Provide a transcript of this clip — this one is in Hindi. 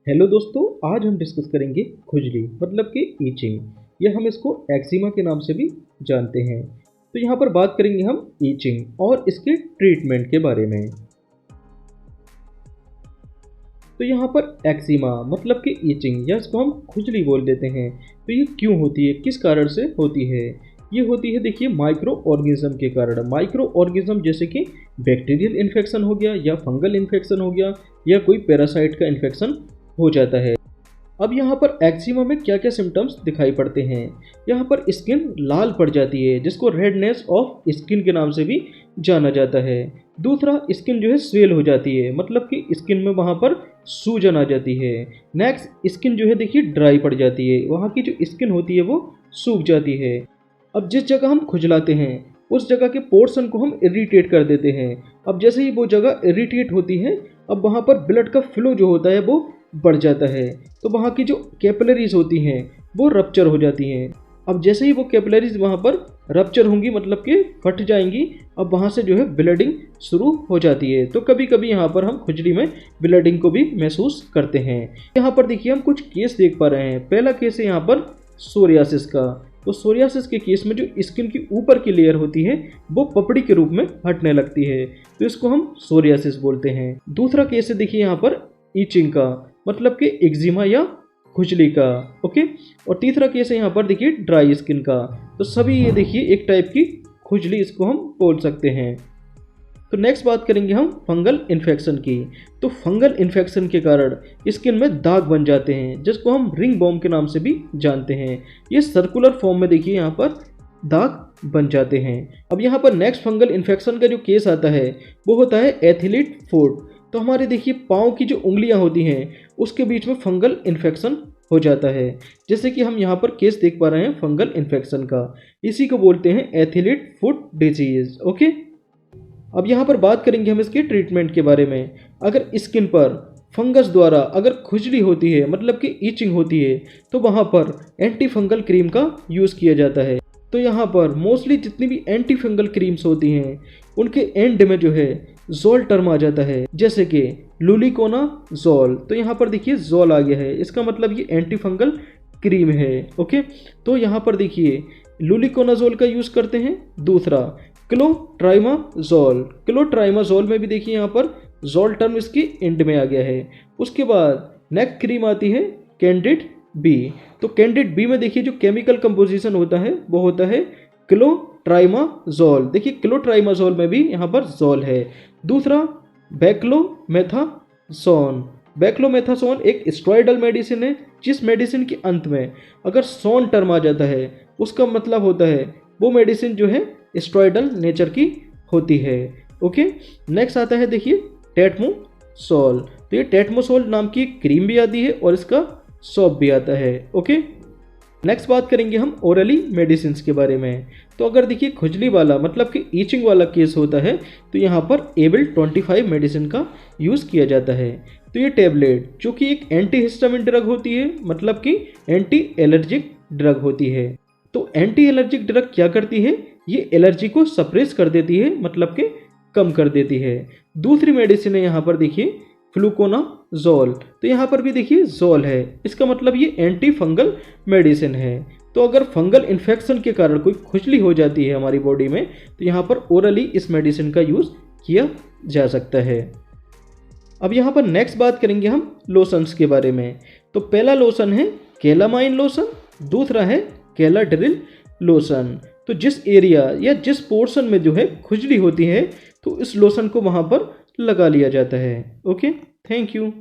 हेलो दोस्तों, आज हम डिस्कस करेंगे खुजली मतलब कि ईचिंग या हम इसको एक्जिमा के नाम से भी जानते हैं। तो यहाँ पर बात करेंगे हम ईचिंग और इसके ट्रीटमेंट के बारे में। तो यहाँ पर एक्जिमा मतलब कि ईचिंग या इसको हम खुजली बोल देते हैं। तो ये क्यों होती है, किस कारण से होती है? ये होती है देखिए माइक्रो ऑर्गेनिज्म के कारण। माइक्रो ऑर्गेनिज्म जैसे कि बैक्टीरियल इन्फेक्शन हो गया या फंगल इन्फेक्शन हो गया या कोई पैरासाइट का इन्फेक्शन हो जाता है। अब यहाँ पर एक्जिमा में क्या क्या सिम्टम्स दिखाई पड़ते हैं? यहाँ पर स्किन लाल पड़ जाती है जिसको रेडनेस ऑफ स्किन के नाम से भी जाना जाता है। दूसरा, स्किन जो है स्वेल हो जाती है, मतलब कि स्किन में वहाँ पर सूजन आ जाती है। नेक्स्ट, स्किन जो है देखिए ड्राई पड़ जाती है, वहाँ की जो स्किन होती है वो सूख जाती है। अब जिस जगह हम खुजलाते हैं उस जगह के पोर्शन को हम इरिटेट कर देते हैं। अब जैसे ही वो जगह इरिटेट होती है, अब वहाँ पर ब्लड का फ्लो जो होता है वो बढ़ जाता है, तो वहाँ की जो कैपिलरीज होती हैं वो रप्चर हो जाती हैं। अब जैसे ही वो कैपिलरीज वहाँ पर रप्चर होंगी मतलब कि फट जाएंगी, अब वहाँ से जो है ब्लडिंग शुरू हो जाती है। तो कभी कभी यहाँ पर हम खुजली में ब्लडिंग को भी महसूस करते हैं। यहाँ पर देखिए हम कुछ केस देख पा रहे हैं। पहला केस है यहाँ पर सोरियासिस का। तो सोरियासिस के केस में जो स्किन की ऊपर की लेयर होती है वो पपड़ी के रूप में हटने लगती है, तो इसको हम सोरियासिस बोलते हैं। दूसरा केस है देखिए यहाँ पर ईचिंग का, मतलब कि एक्जिमा या खुजली का। ओके, और तीसरा केस है यहाँ पर देखिए ड्राई स्किन का। तो सभी ये देखिए एक टाइप की खुजली इसको हम बोल सकते हैं। तो नेक्स्ट बात करेंगे हम फंगल इन्फेक्शन की। तो फंगल इन्फेक्शन के कारण स्किन में दाग बन जाते हैं जिसको हम रिंग बॉम के नाम से भी जानते हैं। ये सर्कुलर फॉर्म में देखिए यहाँ पर दाग बन जाते हैं। अब यहाँ पर नेक्स्ट फंगल इन्फेक्शन का जो केस आता है वो होता है एथलीट फुट। तो हमारे देखिए पाँव की जो उंगलियाँ होती हैं उसके बीच में फंगल इन्फेक्शन हो जाता है, जैसे कि हम यहाँ पर केस देख पा रहे हैं फंगल इन्फेक्शन का। इसी को बोलते हैं एथलीट फुट डिजीज। ओके, अब यहाँ पर बात करेंगे हम इसके ट्रीटमेंट के बारे में। अगर स्किन पर फंगस द्वारा अगर खुजली होती है मतलब कि ईचिंग होती है तो वहाँ पर एंटी फंगल क्रीम का यूज़ किया जाता है। तो यहाँ पर मोस्टली जितनी भी एंटी फंगल क्रीम्स होती हैं उनके एंड में जो है जोल टर्म आ जाता है, जैसे कि लुलिकोनाजोल। तो यहाँ पर देखिए जोल आ गया है, इसका मतलब ये एंटी फंगल क्रीम है। ओके, तो यहाँ पर देखिए लुलिकोनाजोल का यूज़ करते हैं। दूसरा क्लोट्राइमाजोल। क्लोट्राइमाजोल में भी देखिए यहाँ पर जोल टर्म इसकी एंड में आ गया है। उसके बाद नेक क्रीम आती है कैंडिड बी। तो कैंडिड बी में देखिए जो केमिकल कंपोजिशन होता है वो होता है क्लोट्राइमाजोल। देखिए क्लोट्राइमाजोल में भी यहाँ पर जोल है। दूसरा बैक्लोमेथासोन। बैक्लोमेथासोन एक स्टेरॉयडल मेडिसिन है जिस मेडिसिन के अंत में अगर सोन टर्म आ जाता है उसका मतलब होता है वो मेडिसिन जो है स्टेरॉयडल नेचर की होती है। ओके, नेक्स्ट आता है देखिए टेटमोसोल। तो ये टेटमोसोल नाम की एक क्रीम भी आती है और इसका सॉप भी आता है। ओके, नेक्स्ट बात करेंगे हम ओरली मेडिसिन के बारे में। तो अगर देखिए खुजली वाला मतलब कि ईचिंग वाला केस होता है तो यहाँ पर एबल 25 मेडिसिन का यूज़ किया जाता है। तो ये टेबलेट जो कि एक एंटी हिस्टामिन ड्रग होती है, मतलब कि एंटी एलर्जिक ड्रग होती है। तो एंटी एलर्जिक ड्रग क्या करती है, ये एलर्जी को सप्रेस कर देती है, मतलब कि कम कर देती है। दूसरी मेडिसिन है यहाँ पर देखिए फ्लूकोनाजोल। तो यहाँ पर भी देखिए जोल है, इसका मतलब ये एंटी फंगल मेडिसिन है। तो अगर फंगल इन्फेक्शन के कारण कोई खुजली हो जाती है हमारी बॉडी में तो यहाँ पर ओरली इस मेडिसिन का यूज़ किया जा सकता है। अब यहाँ पर नेक्स्ट बात करेंगे हम लोशंस के बारे में। तो पहला लोशन है कैलामाइन लोशन, दूसरा है कैलाड्रिल लोशन। तो जिस एरिया या जिस पोर्शन में जो है खुजली होती है तो इस लोशन को वहाँ पर लगा लिया जाता है। Okay, thank you.